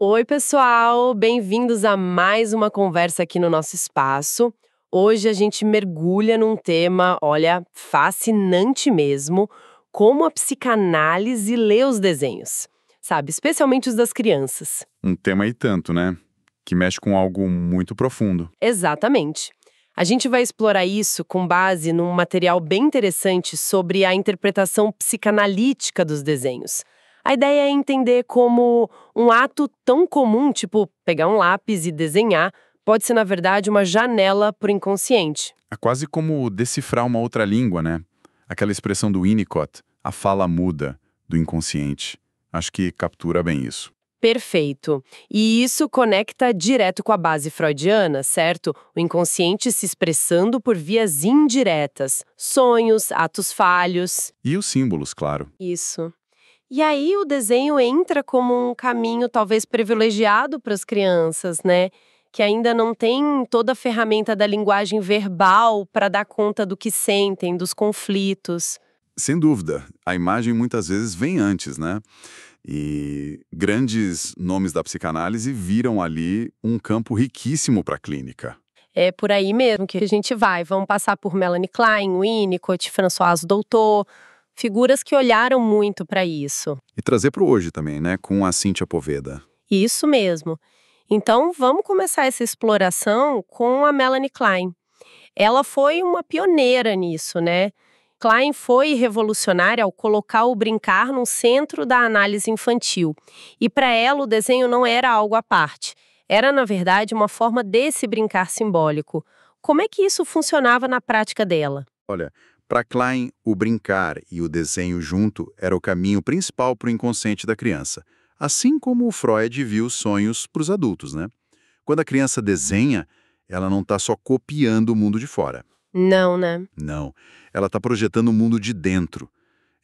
Oi, pessoal! Bem-vindos a mais uma conversa aqui no nosso espaço. Hoje a gente mergulha num tema, olha, fascinante mesmo, como a psicanálise lê os desenhos. Sabe, especialmente os das crianças. Um tema e tanto, né? Que mexe com algo muito profundo. Exatamente. A gente vai explorar isso com base num material bem interessante sobre a interpretação psicanalítica dos desenhos. A ideia é entender como um ato tão comum, tipo pegar um lápis e desenhar, pode ser, na verdade, uma janela para o inconsciente. É quase como decifrar uma outra língua, né? Aquela expressão do Winnicott, a fala muda, do inconsciente. Acho que captura bem isso. Perfeito. E isso conecta direto com a base freudiana, certo? O inconsciente se expressando por vias indiretas, sonhos, atos falhos. E os símbolos, claro. Isso. E aí o desenho entra como um caminho talvez privilegiado para as crianças, né? Que ainda não tem toda a ferramenta da linguagem verbal para dar conta do que sentem, dos conflitos. Sem dúvida, a imagem muitas vezes vem antes, né? E grandes nomes da psicanálise viram ali um campo riquíssimo para a clínica. É por aí mesmo que a gente vai. Vamos passar por Melanie Klein, Winnicott, François Doutor, figuras que olharam muito para isso. E trazer para o hoje também, né? Com a Cíntia Poveda. Isso mesmo. Então, vamos começar essa exploração com a Melanie Klein. Ela foi uma pioneira nisso, né? Klein foi revolucionária ao colocar o brincar no centro da análise infantil. E para ela, o desenho não era algo à parte. Era, na verdade, uma forma desse brincar simbólico. Como é que isso funcionava na prática dela? Olha, para Klein, o brincar e o desenho junto era o caminho principal para o inconsciente da criança. Assim como o Freud viu os sonhos para os adultos, né? Quando a criança desenha, ela não está só copiando o mundo de fora. Não, né? Não, ela está projetando o mundo de dentro.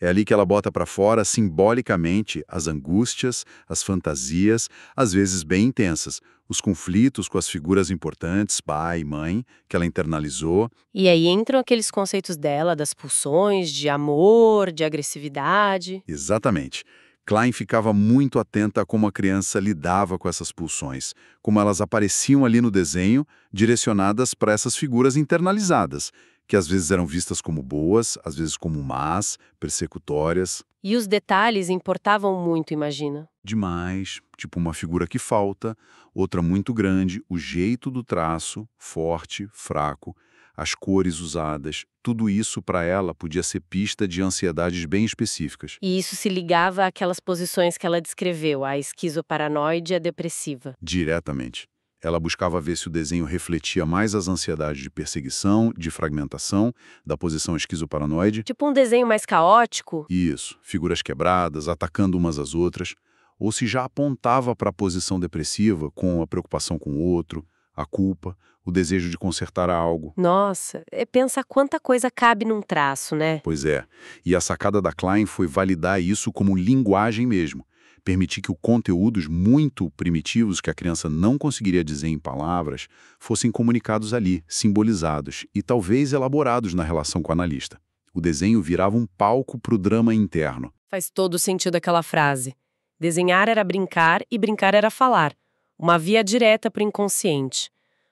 É ali que ela bota para fora, simbolicamente, as angústias, as fantasias, às vezes bem intensas, os conflitos com as figuras importantes, pai, mãe, que ela internalizou. E aí entram aqueles conceitos dela, das pulsões, de amor, de agressividade. Exatamente. Klein ficava muito atenta a como a criança lidava com essas pulsões, como elas apareciam ali no desenho, direcionadas para essas figuras internalizadas, que às vezes eram vistas como boas, às vezes como más, persecutórias. E os detalhes importavam muito, imagina. Demais, tipo uma figura que falta, outra muito grande, o jeito do traço, forte, fraco, as cores usadas, tudo isso para ela podia ser pista de ansiedades bem específicas. E isso se ligava àquelas posições que ela descreveu, a esquizoparanoide e a depressiva. Diretamente. Ela buscava ver se o desenho refletia mais as ansiedades de perseguição, de fragmentação, da posição esquizoparanoide. Tipo um desenho mais caótico? Isso, figuras quebradas, atacando umas às outras. Ou se já apontava para a posição depressiva, com a preocupação com o outro, a culpa, o desejo de consertar algo. Nossa, pensa quanta coisa cabe num traço, né? Pois é, e a sacada da Klein foi validar isso como linguagem mesmo. Permitir que os conteúdos muito primitivos que a criança não conseguiria dizer em palavras fossem comunicados ali, simbolizados e talvez elaborados na relação com o analista. O desenho virava um palco para o drama interno. Faz todo sentido aquela frase. Desenhar era brincar e brincar era falar. Uma via direta para o inconsciente.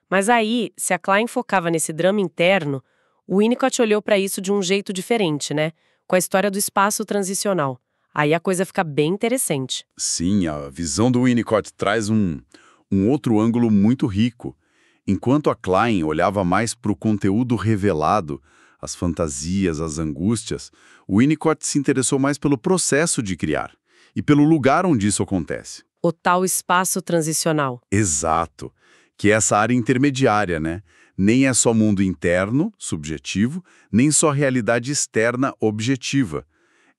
Mas aí, se a Klein focava nesse drama interno, o Winnicott olhou para isso de um jeito diferente, né? Com a história do espaço transicional. Aí a coisa fica bem interessante. Sim, a visão do Winnicott traz um outro ângulo muito rico. Enquanto a Klein olhava mais para o conteúdo revelado, as fantasias, as angústias, o Winnicott se interessou mais pelo processo de criar e pelo lugar onde isso acontece. O tal espaço transicional. Exato, que é essa área intermediária, né? Nem é só mundo interno, subjetivo, nem só realidade externa, objetiva.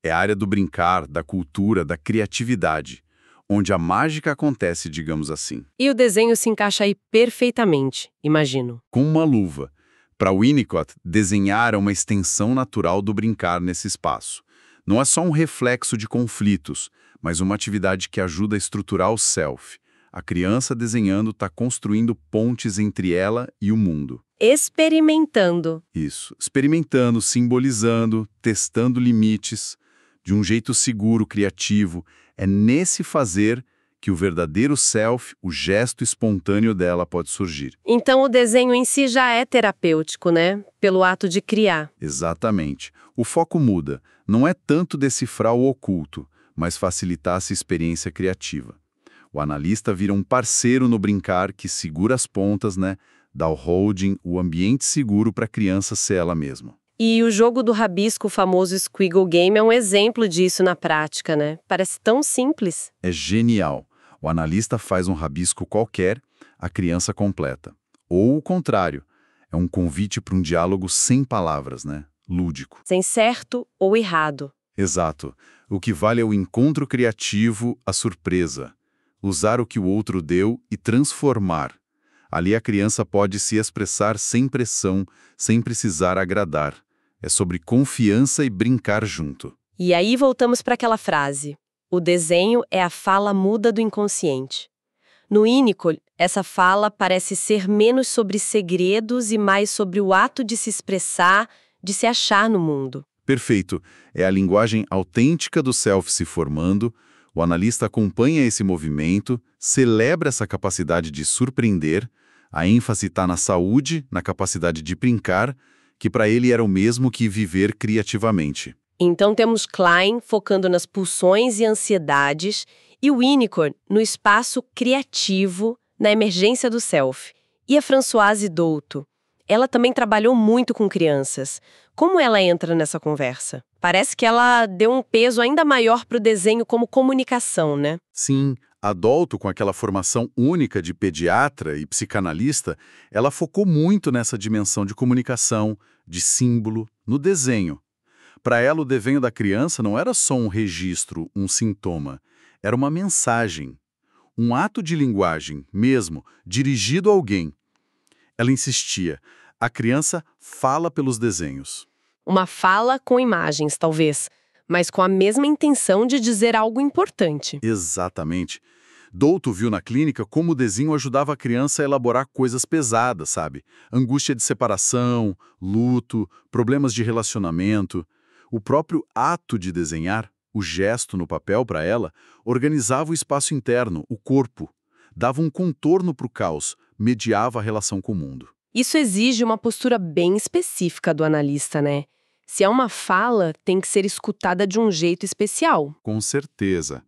É a área do brincar, da cultura, da criatividade, onde a mágica acontece, digamos assim. E o desenho se encaixa aí perfeitamente, imagino. Com uma luva. Para Winnicott, desenhar é uma extensão natural do brincar nesse espaço. Não é só um reflexo de conflitos, mas uma atividade que ajuda a estruturar o self. A criança desenhando está construindo pontes entre ela e o mundo. Experimentando. Isso. Experimentando, simbolizando, testando limites, de um jeito seguro, criativo. É nesse fazer que o verdadeiro self, o gesto espontâneo dela pode surgir. Então o desenho em si já é terapêutico, né? Pelo ato de criar. Exatamente. O foco muda. Não é tanto decifrar o oculto, mas facilitar essa experiência criativa. O analista vira um parceiro no brincar que segura as pontas, né? Dá o holding, o ambiente seguro para a criança ser ela mesma. E o jogo do rabisco, o famoso Squiggle Game, é um exemplo disso na prática, né? Parece tão simples. É genial. O analista faz um rabisco qualquer, a criança completa. Ou o contrário, é um convite para um diálogo sem palavras, né? Lúdico. Sem certo ou errado. Exato. O que vale é o encontro criativo, a surpresa. Usar o que o outro deu e transformar. Ali a criança pode se expressar sem pressão, sem precisar agradar. É sobre confiança e brincar junto. E aí voltamos para aquela frase. O desenho é a fala muda do inconsciente. No Winnicott, essa fala parece ser menos sobre segredos e mais sobre o ato de se expressar, de se achar no mundo. Perfeito. É a linguagem autêntica do self se formando. O analista acompanha esse movimento, celebra essa capacidade de surpreender. A ênfase está na saúde, na capacidade de brincar, que para ele era o mesmo que viver criativamente. Então temos Klein focando nas pulsões e ansiedades e Winnicott no espaço criativo, na emergência do self. E a Françoise Douto? Ela também trabalhou muito com crianças. Como ela entra nessa conversa? Parece que ela deu um peso ainda maior para o desenho como comunicação, né? Sim, a Douto, com aquela formação única de pediatra e psicanalista, ela focou muito nessa dimensão de comunicação, de símbolo, no desenho. Para ela, o desenho da criança não era só um registro, um sintoma. Era uma mensagem, um ato de linguagem, mesmo, dirigido a alguém. Ela insistia, a criança fala pelos desenhos. Uma fala com imagens, talvez, mas com a mesma intenção de dizer algo importante. Exatamente. Douto viu na clínica como o desenho ajudava a criança a elaborar coisas pesadas, sabe? Angústia de separação, luto, problemas de relacionamento. O próprio ato de desenhar, o gesto no papel para ela, organizava o espaço interno, o corpo. Dava um contorno para o caos, mediava a relação com o mundo. Isso exige uma postura bem específica do analista, né? Se é uma fala, tem que ser escutada de um jeito especial. Com certeza.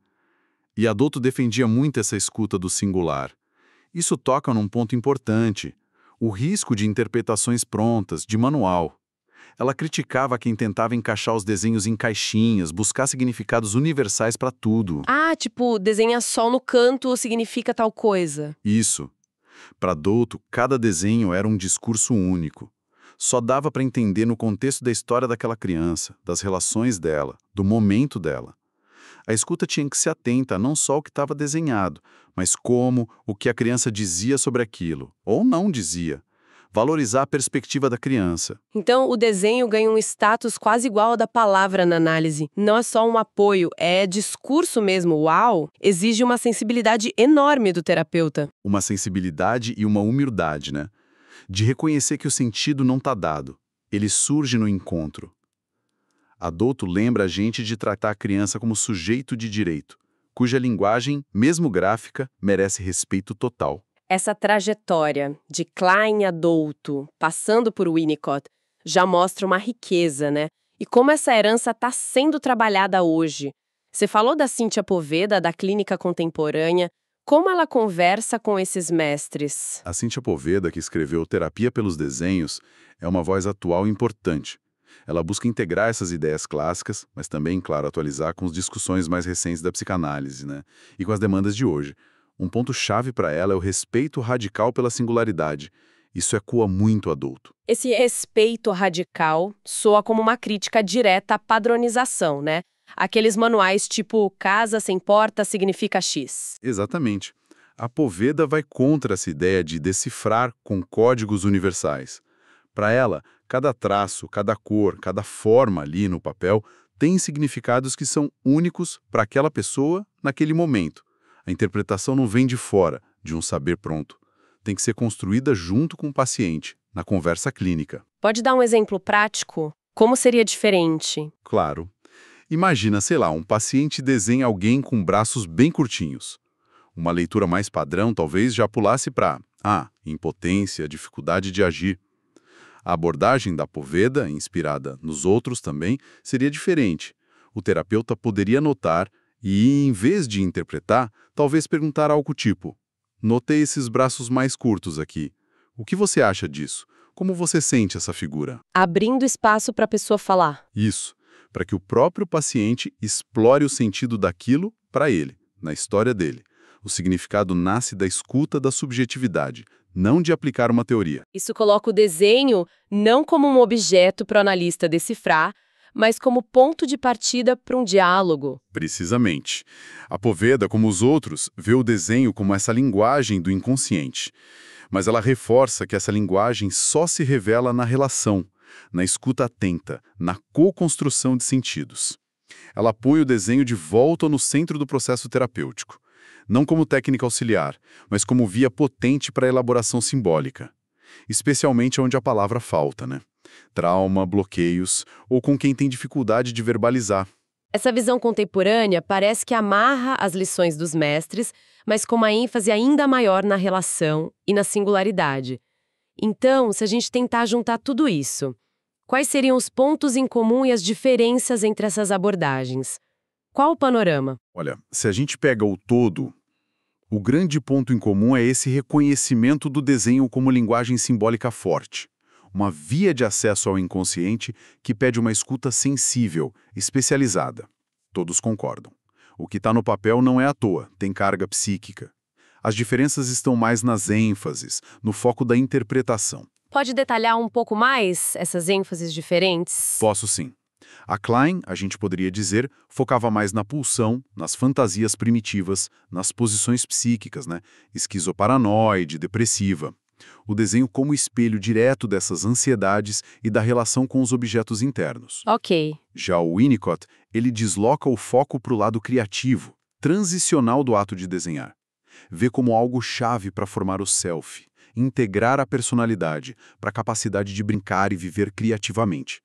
E a Douto defendia muito essa escuta do singular. Isso toca num ponto importante, o risco de interpretações prontas, de manual. Ela criticava quem tentava encaixar os desenhos em caixinhas, buscar significados universais para tudo. Ah, tipo, desenha sol no canto significa tal coisa. Isso. Para Douto, cada desenho era um discurso único. Só dava para entender no contexto da história daquela criança, das relações dela, do momento dela. A escuta tinha que ser atenta não só ao que estava desenhado, mas como, o que a criança dizia sobre aquilo, ou não dizia. Valorizar a perspectiva da criança. Então, o desenho ganha um status quase igual ao da palavra na análise. Não é só um apoio, é discurso mesmo. Uau! Exige uma sensibilidade enorme do terapeuta. Uma sensibilidade e uma humildade, né? De reconhecer que o sentido não está dado. Ele surge no encontro. A Douto lembra a gente de tratar a criança como sujeito de direito, cuja linguagem, mesmo gráfica, merece respeito total. Essa trajetória de Klein a Douto, passando por Winnicott, já mostra uma riqueza, né? E como essa herança está sendo trabalhada hoje. Você falou da Cíntia Poveda, da clínica contemporânea. Como ela conversa com esses mestres? A Cíntia Poveda, que escreveu Terapia pelos Desenhos, é uma voz atual importante. Ela busca integrar essas ideias clássicas, mas também, claro, atualizar com as discussões mais recentes da psicanálise, né? E com as demandas de hoje. Um ponto-chave para ela é o respeito radical pela singularidade. Isso ecoa muito a Douto. Esse respeito radical soa como uma crítica direta à padronização, né? Aqueles manuais tipo casa sem porta significa X. Exatamente. A Poveda vai contra essa ideia de decifrar com códigos universais. Para ela, cada traço, cada cor, cada forma ali no papel tem significados que são únicos para aquela pessoa naquele momento. A interpretação não vem de fora, de um saber pronto. Tem que ser construída junto com o paciente, na conversa clínica. Pode dar um exemplo prático? Como seria diferente? Claro. Imagina, sei lá, um paciente desenha alguém com braços bem curtinhos. Uma leitura mais padrão talvez já pulasse para impotência, dificuldade de agir. A abordagem da Poveda, inspirada nos outros também, seria diferente. O terapeuta poderia notar e, em vez de interpretar, talvez perguntar algo tipo: notei esses braços mais curtos aqui. O que você acha disso? Como você sente essa figura? Abrindo espaço para a pessoa falar. Isso, para que o próprio paciente explore o sentido daquilo para ele, na história dele. O significado nasce da escuta da subjetividade, não de aplicar uma teoria. Isso coloca o desenho não como um objeto para o analista decifrar, mas como ponto de partida para um diálogo. Precisamente. A Poveda, como os outros, vê o desenho como essa linguagem do inconsciente. Mas ela reforça que essa linguagem só se revela na relação, na escuta atenta, na co-construção de sentidos. Ela põe o desenho de volta no centro do processo terapêutico. Não como técnica auxiliar, mas como via potente para a elaboração simbólica. Especialmente onde a palavra falta, né? Trauma, bloqueios, ou com quem tem dificuldade de verbalizar. Essa visão contemporânea parece que amarra as lições dos mestres, mas com uma ênfase ainda maior na relação e na singularidade. Então, se a gente tentar juntar tudo isso, quais seriam os pontos em comum e as diferenças entre essas abordagens? Qual o panorama? Olha, se a gente pega o todo, o grande ponto em comum é esse reconhecimento do desenho como linguagem simbólica forte. Uma via de acesso ao inconsciente que pede uma escuta sensível, especializada. Todos concordam. O que está no papel não é à toa, tem carga psíquica. As diferenças estão mais nas ênfases, no foco da interpretação. Pode detalhar um pouco mais essas ênfases diferentes? Posso sim. A Klein, a gente poderia dizer, focava mais na pulsão, nas fantasias primitivas, nas posições psíquicas, né? Esquizoparanoide, depressiva. O desenho como espelho direto dessas ansiedades e da relação com os objetos internos. Ok. Já o Winnicott, ele desloca o foco para o lado criativo, transicional do ato de desenhar. Vê como algo chave para formar o self, integrar a personalidade, para a capacidade de brincar e viver criativamente.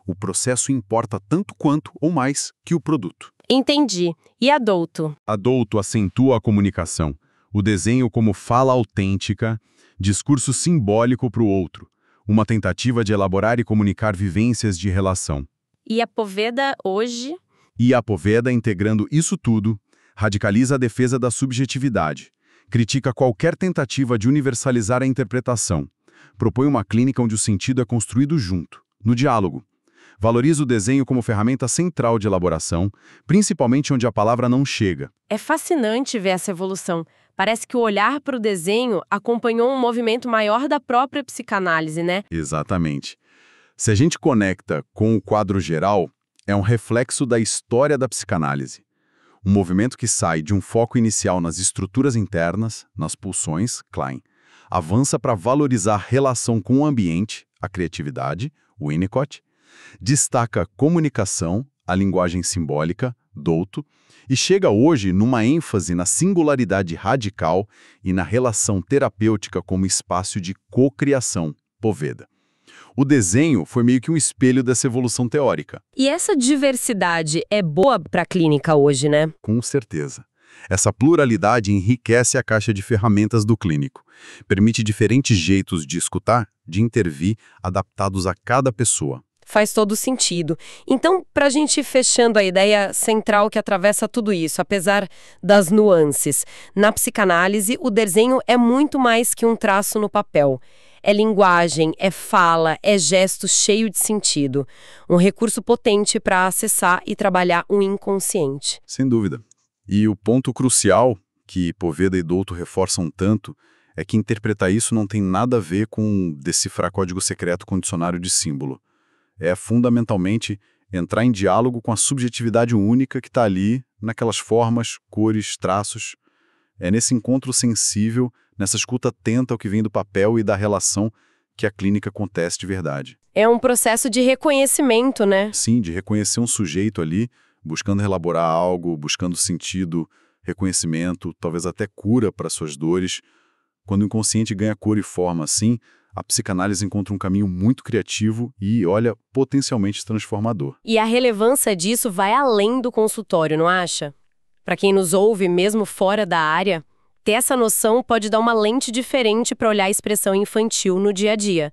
O processo importa tanto quanto, ou mais, que o produto. Entendi. E adulto? Adulto acentua a comunicação. O desenho como fala autêntica, discurso simbólico para o outro. Uma tentativa de elaborar e comunicar vivências de relação. E a Poveda hoje? E a Poveda, integrando isso tudo, radicaliza a defesa da subjetividade. Critica qualquer tentativa de universalizar a interpretação. Propõe uma clínica onde o sentido é construído junto, no diálogo. Valoriza o desenho como ferramenta central de elaboração, principalmente onde a palavra não chega. É fascinante ver essa evolução. Parece que o olhar para o desenho acompanhou um movimento maior da própria psicanálise, né? Exatamente. Se a gente conecta com o quadro geral, é um reflexo da história da psicanálise. Um movimento que sai de um foco inicial nas estruturas internas, nas pulsões, Klein, avança para valorizar a relação com o ambiente, a criatividade, Winnicott, destaca a comunicação, a linguagem simbólica, Douto, e chega hoje numa ênfase na singularidade radical e na relação terapêutica como espaço de cocriação, Poveda. O desenho foi meio que um espelho dessa evolução teórica. E essa diversidade é boa para a clínica hoje, né? Com certeza. Essa pluralidade enriquece a caixa de ferramentas do clínico. Permite diferentes jeitos de escutar, de intervir, adaptados a cada pessoa. Faz todo sentido. Então, para a gente ir fechando a ideia central que atravessa tudo isso, apesar das nuances, na psicanálise, o desenho é muito mais que um traço no papel. É linguagem, é fala, é gesto cheio de sentido. Um recurso potente para acessar e trabalhar o inconsciente. Sem dúvida. E o ponto crucial, que Poveda e Douto reforçam tanto, é que interpretar isso não tem nada a ver com decifrar código secreto com dicionário de símbolo. É fundamentalmente entrar em diálogo com a subjetividade única que está ali, naquelas formas, cores, traços. É nesse encontro sensível, nessa escuta atenta ao que vem do papel e da relação que a clínica acontece de verdade. É um processo de reconhecimento, né? Sim, de reconhecer um sujeito ali, buscando elaborar algo, buscando sentido, reconhecimento, talvez até cura para suas dores. Quando o inconsciente ganha cor e forma assim, a psicanálise encontra um caminho muito criativo e, olha, potencialmente transformador. E a relevância disso vai além do consultório, não acha? Para quem nos ouve, mesmo fora da área, Ter essa noção pode dar uma lente diferente para olhar a expressão infantil no dia a dia.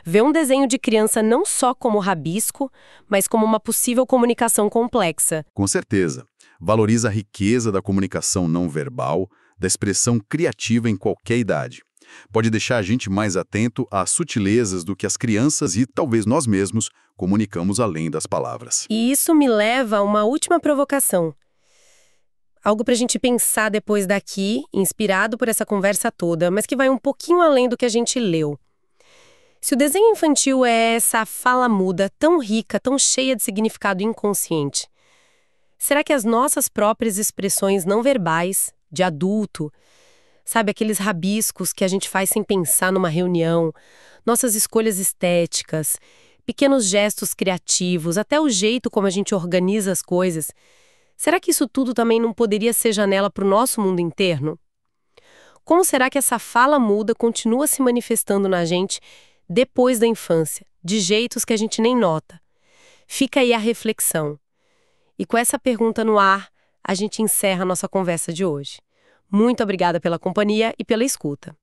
Ver um desenho de criança não só como rabisco, mas como uma possível comunicação complexa. Com certeza. Valoriza a riqueza da comunicação não verbal, da expressão criativa em qualquer idade. Pode deixar a gente mais atento às sutilezas do que as crianças e talvez nós mesmos comunicamos além das palavras. E isso me leva a uma última provocação. Algo para a gente pensar depois daqui, inspirado por essa conversa toda, mas que vai um pouquinho além do que a gente leu. Se o desenho infantil é essa fala muda, tão rica, tão cheia de significado inconsciente, será que as nossas próprias expressões não verbais, de adulto, sabe, aqueles rabiscos que a gente faz sem pensar numa reunião, nossas escolhas estéticas, pequenos gestos criativos, até o jeito como a gente organiza as coisas, será que isso tudo também não poderia ser janela para o nosso mundo interno? Como será que essa fala muda continua se manifestando na gente depois da infância, de jeitos que a gente nem nota? Fica aí a reflexão. E com essa pergunta no ar, a gente encerra a nossa conversa de hoje. Muito obrigada pela companhia e pela escuta.